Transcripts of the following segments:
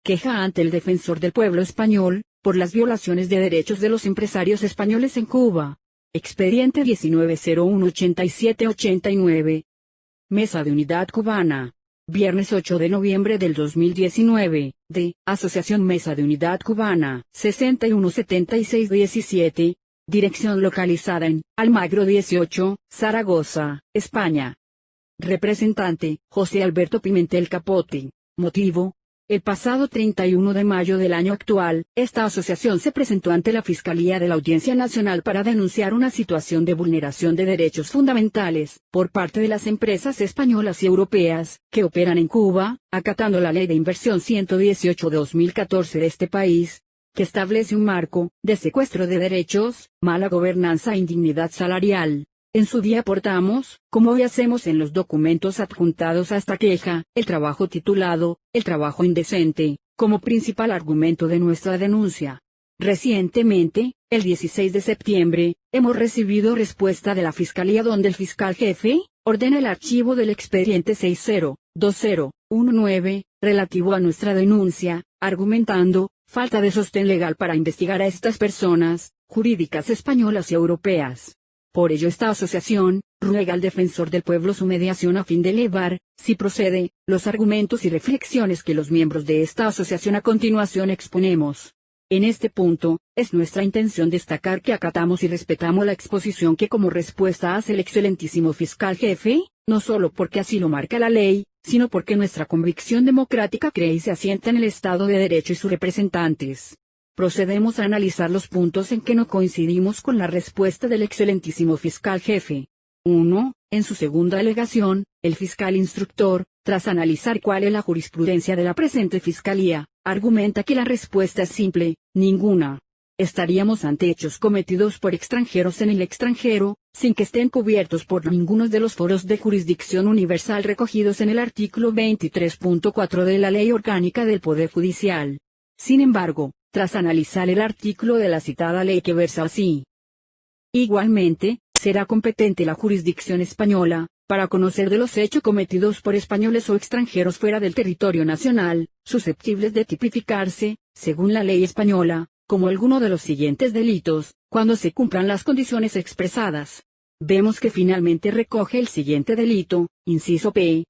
Queja ante el defensor del pueblo español, por las violaciones de derechos de los empresarios españoles en Cuba. Expediente 19018789. Mesa de Unidad Cubana. Viernes 8 de noviembre del 2019, de Asociación Mesa de Unidad Cubana, 617617. Dirección localizada en Almagro 18, Zaragoza, España. Representante, José Alberto Pimentel Capote. Motivo: el pasado 31 de mayo del año actual, esta asociación se presentó ante la Fiscalía de la Audiencia Nacional para denunciar una situación de vulneración de derechos fundamentales, por parte de las empresas españolas y europeas, que operan en Cuba, acatando la Ley de Inversión 118/2014 de este país, que establece un marco de secuestro de derechos, mala gobernanza e indignidad salarial. En su día aportamos, como hoy hacemos en los documentos adjuntados a esta queja, el trabajo titulado, El trabajo indecente, como principal argumento de nuestra denuncia. Recientemente, el 16 de septiembre, hemos recibido respuesta de la Fiscalía donde el fiscal jefe ordena el archivo del expediente 602019, relativo a nuestra denuncia, argumentando falta de sostén legal para investigar a estas personas, jurídicas españolas y europeas. Por ello esta asociación ruega al defensor del pueblo su mediación a fin de elevar, si procede, los argumentos y reflexiones que los miembros de esta asociación a continuación exponemos. En este punto, es nuestra intención destacar que acatamos y respetamos la exposición que como respuesta hace el excelentísimo fiscal jefe, no solo porque así lo marca la ley, sino porque nuestra convicción democrática cree y se asienta en el Estado de Derecho y sus representantes. Procedemos a analizar los puntos en que no coincidimos con la respuesta del excelentísimo fiscal jefe. 1. En su segunda alegación, el fiscal instructor, tras analizar cuál es la jurisprudencia de la presente fiscalía, argumenta que la respuesta es simple: ninguna. Estaríamos ante hechos cometidos por extranjeros en el extranjero, sin que estén cubiertos por ninguno de los foros de jurisdicción universal recogidos en el artículo 23.4 de la Ley Orgánica del Poder Judicial. Sin embargo, tras analizar el artículo de la citada ley que versa así: igualmente, será competente la jurisdicción española, para conocer de los hechos cometidos por españoles o extranjeros fuera del territorio nacional, susceptibles de tipificarse, según la ley española, como alguno de los siguientes delitos, cuando se cumplan las condiciones expresadas. Vemos que finalmente recoge el siguiente delito, inciso P.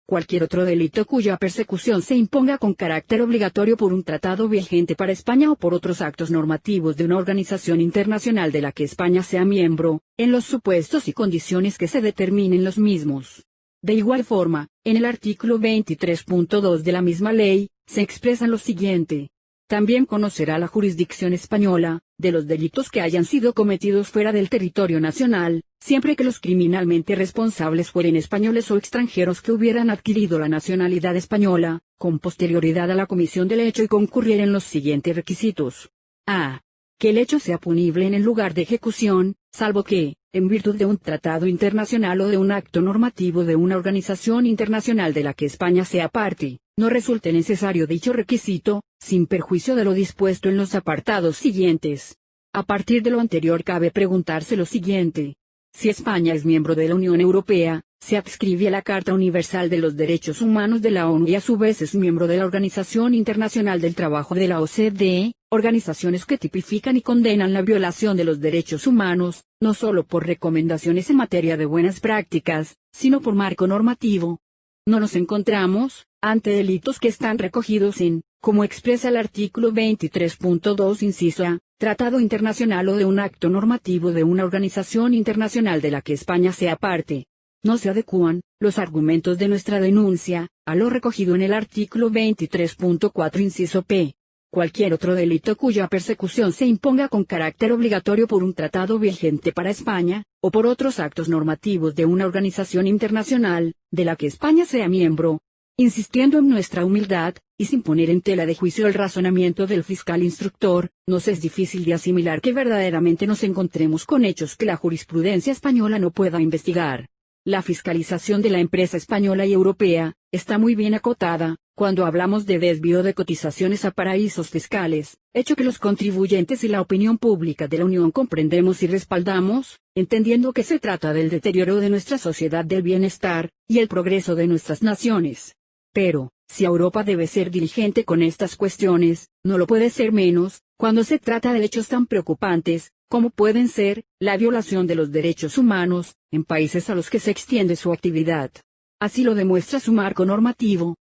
Cualquier otro delito cuya persecución se imponga con carácter obligatorio por un tratado vigente para España o por otros actos normativos de una organización internacional de la que España sea miembro, en los supuestos y condiciones que se determinen los mismos. De igual forma, en el artículo 23.2 de la misma ley, se expresa lo siguiente: también conocerá la jurisdicción española, de los delitos que hayan sido cometidos fuera del territorio nacional, siempre que los criminalmente responsables fueren españoles o extranjeros que hubieran adquirido la nacionalidad española, con posterioridad a la comisión del hecho y concurrieran los siguientes requisitos. A. Que el hecho sea punible en el lugar de ejecución, salvo que, en virtud de un tratado internacional o de un acto normativo de una organización internacional de la que España sea parte, no resulte necesario dicho requisito, sin perjuicio de lo dispuesto en los apartados siguientes. A partir de lo anterior cabe preguntarse lo siguiente: si España es miembro de la Unión Europea, se adscribe a la Carta Universal de los Derechos Humanos de la ONU y a su vez es miembro de la Organización Internacional del Trabajo de la OCDE, organizaciones que tipifican y condenan la violación de los derechos humanos, no solo por recomendaciones en materia de buenas prácticas, sino por marco normativo. No nos encontramos ante delitos que están recogidos en, como expresa el artículo 23.2 inciso A, tratado internacional o de un acto normativo de una organización internacional de la que España sea parte. No se adecúan los argumentos de nuestra denuncia a lo recogido en el artículo 23.4 inciso P. Cualquier otro delito cuya persecución se imponga con carácter obligatorio por un tratado vigente para España, o por otros actos normativos de una organización internacional, de la que España sea miembro. Insistiendo en nuestra humildad, y sin poner en tela de juicio el razonamiento del fiscal instructor, nos es difícil de asimilar que verdaderamente nos encontremos con hechos que la jurisprudencia española no pueda investigar. La fiscalización de la empresa española y europea está muy bien acotada, cuando hablamos de desvío de cotizaciones a paraísos fiscales, hecho que los contribuyentes y la opinión pública de la Unión comprendemos y respaldamos, entendiendo que se trata del deterioro de nuestra sociedad, del bienestar y el progreso de nuestras naciones. Pero, si Europa debe ser diligente con estas cuestiones, no lo puede ser menos, cuando se trata de hechos tan preocupantes, como pueden ser, la violación de los derechos humanos, en países a los que se extiende su actividad. Así lo demuestra su marco normativo.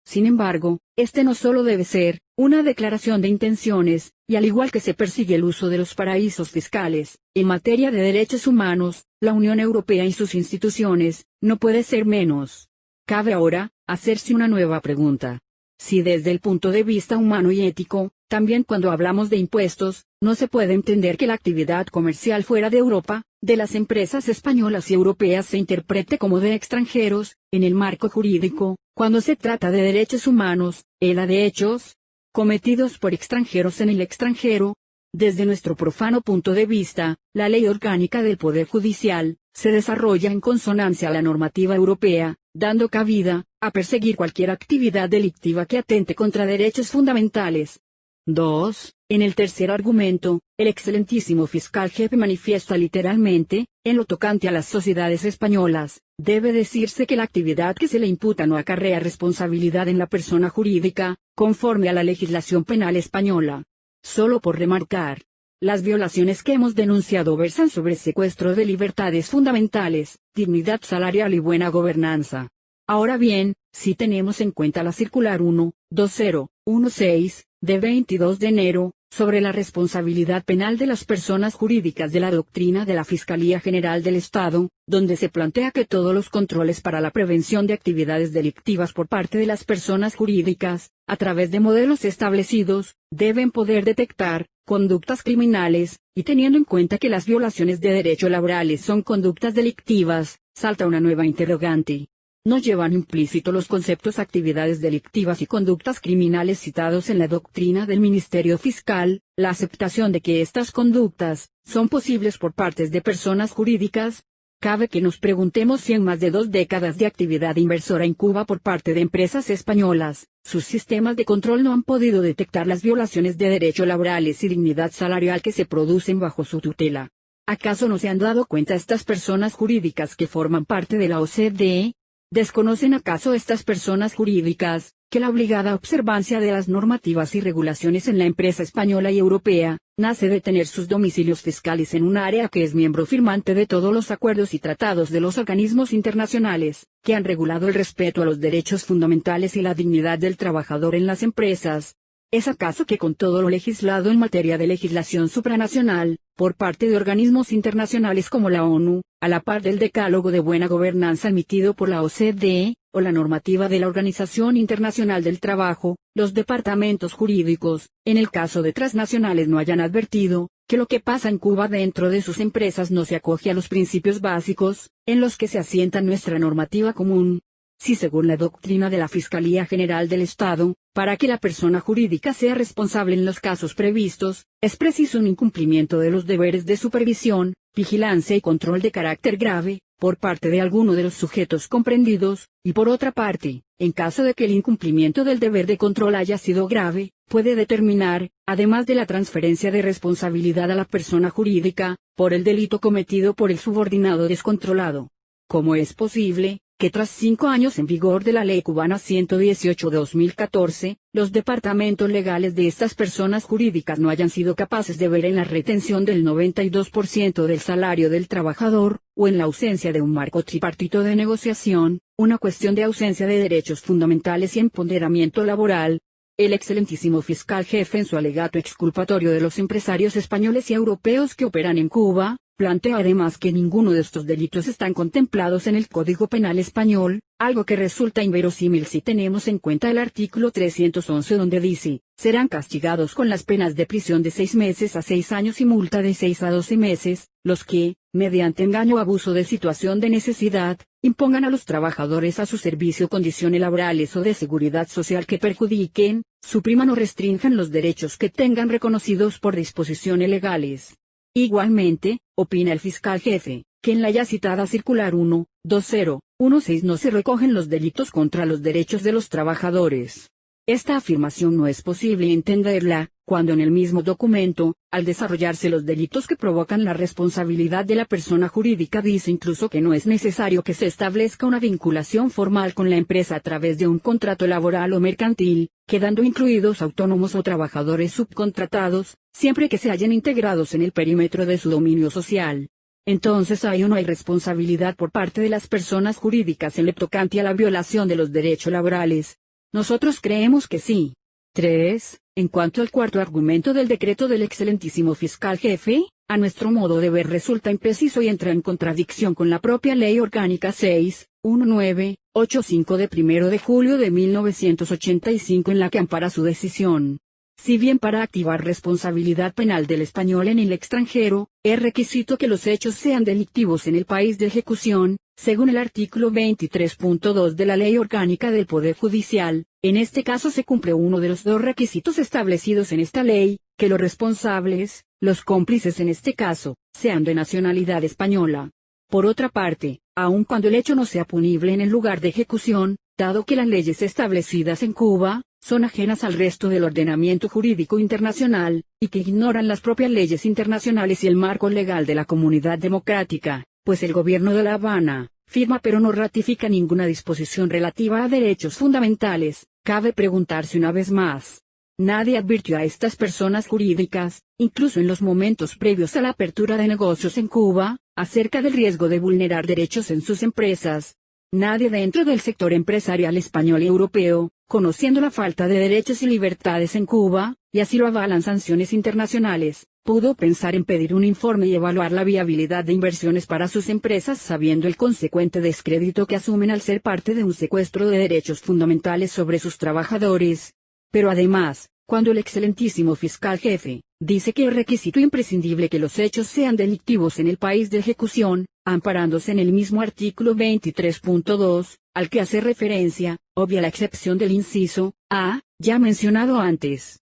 Sin embargo, este no solo debe ser una declaración de intenciones, y al igual que se persigue el uso de los paraísos fiscales, en materia de derechos humanos, la Unión Europea y sus instituciones, no puede ser menos. Cabe ahora, hacerse una nueva pregunta. Si desde el punto de vista humano y ético, también cuando hablamos de impuestos, no se puede entender que la actividad comercial fuera de Europa, de las empresas españolas y europeas se interprete como de extranjeros, en el marco jurídico, cuando se trata de derechos humanos, de hechos cometidos por extranjeros en el extranjero. Desde nuestro profano punto de vista, la ley orgánica del Poder Judicial, se desarrolla en consonancia a la normativa europea, dando cabida a perseguir cualquier actividad delictiva que atente contra derechos fundamentales. 2. En el tercer argumento, el excelentísimo fiscal jefe manifiesta literalmente, en lo tocante a las sociedades españolas, debe decirse que la actividad que se le imputa no acarrea responsabilidad en la persona jurídica, conforme a la legislación penal española. Solo por remarcar, las violaciones que hemos denunciado versan sobre secuestro de libertades fundamentales, dignidad salarial y buena gobernanza. Ahora bien, si tenemos en cuenta la circular 1-2016, de 22 de enero, sobre la responsabilidad penal de las personas jurídicas de la doctrina de la Fiscalía General del Estado, donde se plantea que todos los controles para la prevención de actividades delictivas por parte de las personas jurídicas, a través de modelos establecidos, deben poder detectar conductas criminales, y teniendo en cuenta que las violaciones de derechos laborales son conductas delictivas, salta una nueva interrogante. ¿No llevan implícito los conceptos actividades delictivas y conductas criminales citados en la doctrina del Ministerio Fiscal, la aceptación de que estas conductas son posibles por partes de personas jurídicas? Cabe que nos preguntemos si en más de 2 décadas de actividad inversora en Cuba por parte de empresas españolas, sus sistemas de control no han podido detectar las violaciones de derechos laborales y dignidad salarial que se producen bajo su tutela. ¿Acaso no se han dado cuenta estas personas jurídicas que forman parte de la OCDE? ¿Desconocen acaso estas personas jurídicas, que la obligada observancia de las normativas y regulaciones en la empresa española y europea, nace de tener sus domicilios fiscales en un área que es miembro firmante de todos los acuerdos y tratados de los organismos internacionales, que han regulado el respeto a los derechos fundamentales y la dignidad del trabajador en las empresas? ¿Es acaso que con todo lo legislado en materia de legislación supranacional, por parte de organismos internacionales como la ONU, a la par del Decálogo de Buena Gobernanza emitido por la OCDE, o la normativa de la Organización Internacional del Trabajo, los departamentos jurídicos, en el caso de transnacionales no hayan advertido, que lo que pasa en Cuba dentro de sus empresas no se acoge a los principios básicos, en los que se asienta nuestra normativa común? Si según la doctrina de la Fiscalía General del Estado, para que la persona jurídica sea responsable en los casos previstos, es preciso un incumplimiento de los deberes de supervisión, vigilancia y control de carácter grave, por parte de alguno de los sujetos comprendidos, y por otra parte, en caso de que el incumplimiento del deber de control haya sido grave, puede determinar, además de la transferencia de responsabilidad a la persona jurídica, por el delito cometido por el subordinado descontrolado. ¿Cómo es posible que tras 5 años en vigor de la Ley Cubana 118/2014, los departamentos legales de estas personas jurídicas no hayan sido capaces de ver en la retención del 92% del salario del trabajador, o en la ausencia de un marco tripartito de negociación, una cuestión de ausencia de derechos fundamentales y empoderamiento laboral? El excelentísimo fiscal jefe en su alegato exculpatorio de los empresarios españoles y europeos que operan en Cuba, plantea además que ninguno de estos delitos están contemplados en el Código Penal español, algo que resulta inverosímil si tenemos en cuenta el artículo 311 donde dice, serán castigados con las penas de prisión de 6 meses a 6 años y multa de 6 a 12 meses, los que, mediante engaño o abuso de situación de necesidad, impongan a los trabajadores a su servicio condiciones laborales o de seguridad social que perjudiquen, supriman o restrinjan los derechos que tengan reconocidos por disposiciones legales. Igualmente, opina el fiscal jefe, que en la ya citada circular 1-2016 no se recogen los delitos contra los derechos de los trabajadores. Esta afirmación no es posible entenderla, cuando en el mismo documento, al desarrollarse los delitos que provocan la responsabilidad de la persona jurídica, dice incluso que no es necesario que se establezca una vinculación formal con la empresa a través de un contrato laboral o mercantil, quedando incluidos autónomos o trabajadores subcontratados, siempre que se hallen integrados en el perímetro de su dominio social. Entonces ¿hay o no hay responsabilidad por parte de las personas jurídicas en lo tocante a la violación de los derechos laborales? Nosotros creemos que sí. 3. En cuanto al cuarto argumento del decreto del excelentísimo fiscal jefe, a nuestro modo de ver resulta impreciso y entra en contradicción con la propia Ley Orgánica 6.1985 de 1 de julio de 1985 en la que ampara su decisión. Si bien para activar responsabilidad penal del español en el extranjero, es requisito que los hechos sean delictivos en el país de ejecución, según el artículo 23.2 de la Ley Orgánica del Poder Judicial, en este caso se cumple uno de los dos requisitos establecidos en esta ley, que los responsables, los cómplices en este caso, sean de nacionalidad española. Por otra parte, aun cuando el hecho no sea punible en el lugar de ejecución, dado que las leyes establecidas en Cuba, son ajenas al resto del ordenamiento jurídico internacional, y que ignoran las propias leyes internacionales y el marco legal de la comunidad democrática, pues el gobierno de La Habana firma pero no ratifica ninguna disposición relativa a derechos fundamentales, cabe preguntarse una vez más. Nadie advirtió a estas personas jurídicas, incluso en los momentos previos a la apertura de negocios en Cuba, acerca del riesgo de vulnerar derechos en sus empresas. Nadie dentro del sector empresarial español y europeo, conociendo la falta de derechos y libertades en Cuba, y así lo avalan sanciones internacionales, pudo pensar en pedir un informe y evaluar la viabilidad de inversiones para sus empresas sabiendo el consecuente descrédito que asumen al ser parte de un secuestro de derechos fundamentales sobre sus trabajadores. Pero además, cuando el excelentísimo fiscal jefe dice que es requisito imprescindible que los hechos sean delictivos en el país de ejecución, amparándose en el mismo artículo 23.2, al que hace referencia, obvia la excepción del inciso A, ya mencionado antes.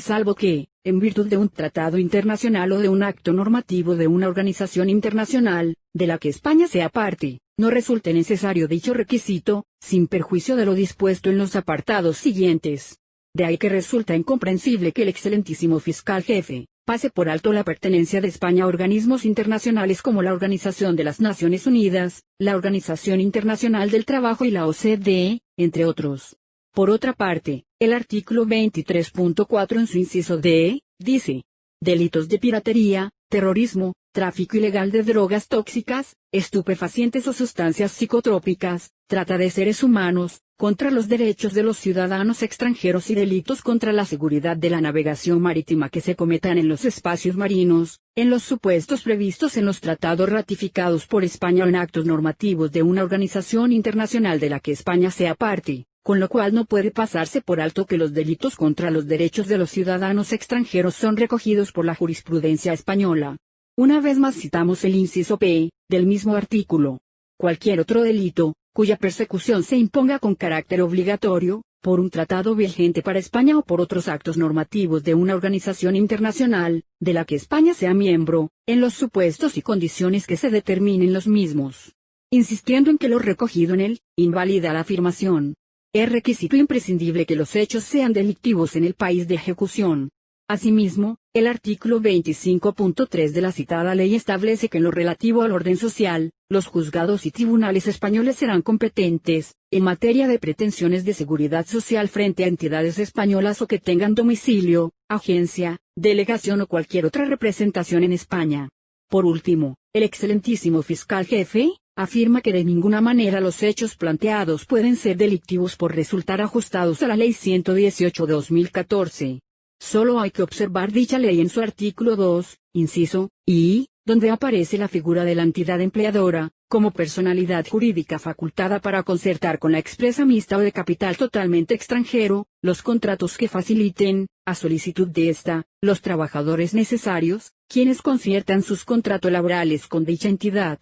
Salvo que, en virtud de un tratado internacional o de un acto normativo de una organización internacional, de la que España sea parte, no resulte necesario dicho requisito, sin perjuicio de lo dispuesto en los apartados siguientes. De ahí que resulta incomprensible que el excelentísimo fiscal jefe pase por alto la pertenencia de España a organismos internacionales como la Organización de las Naciones Unidas, la Organización Internacional del Trabajo y la OCDE, entre otros. Por otra parte, el artículo 23.4 en su inciso D, dice: delitos de piratería, terrorismo, tráfico ilegal de drogas tóxicas, estupefacientes o sustancias psicotrópicas, trata de seres humanos, contra los derechos de los ciudadanos extranjeros y delitos contra la seguridad de la navegación marítima que se cometan en los espacios marinos, en los supuestos previstos en los tratados ratificados por España o en actos normativos de una organización internacional de la que España sea parte, con lo cual no puede pasarse por alto que los delitos contra los derechos de los ciudadanos extranjeros son recogidos por la jurisprudencia española. Una vez más citamos el inciso P, del mismo artículo. Cualquier otro delito, cuya persecución se imponga con carácter obligatorio, por un tratado vigente para España o por otros actos normativos de una organización internacional, de la que España sea miembro, en los supuestos y condiciones que se determinen los mismos. Insistiendo en que lo recogido en él, invalida la afirmación. Es requisito imprescindible que los hechos sean delictivos en el país de ejecución. Asimismo, el artículo 25.3 de la citada ley establece que en lo relativo al orden social, los juzgados y tribunales españoles serán competentes, en materia de pretensiones de seguridad social frente a entidades españolas o que tengan domicilio, agencia, delegación o cualquier otra representación en España. Por último, el excelentísimo fiscal jefe afirma que de ninguna manera los hechos planteados pueden ser delictivos por resultar ajustados a la Ley 118/2014. Solo hay que observar dicha ley en su artículo 2, inciso I, donde aparece la figura de la entidad empleadora, como personalidad jurídica facultada para concertar con la expresa mixta o de capital totalmente extranjero, los contratos que faciliten, a solicitud de ésta, los trabajadores necesarios, quienes conciertan sus contratos laborales con dicha entidad.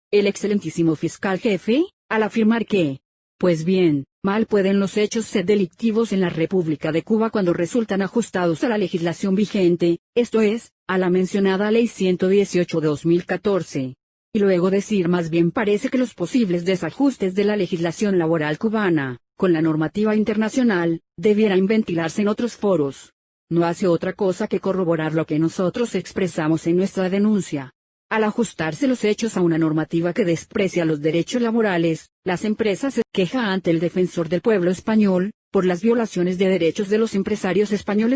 El excelentísimo fiscal jefe, al afirmar que, pues bien, mal pueden los hechos ser delictivos en la República de Cuba cuando resultan ajustados a la legislación vigente, esto es, a la mencionada Ley 118/2014. Y luego decir más bien parece que los posibles desajustes de la legislación laboral cubana, con la normativa internacional, debieran ventilarse en otros foros. No hace otra cosa que corroborar lo que nosotros expresamos en nuestra denuncia. Al ajustarse los hechos a una normativa que desprecia los derechos laborales, las empresas se quejan ante el defensor del pueblo español, por las violaciones de derechos de los empresarios españoles.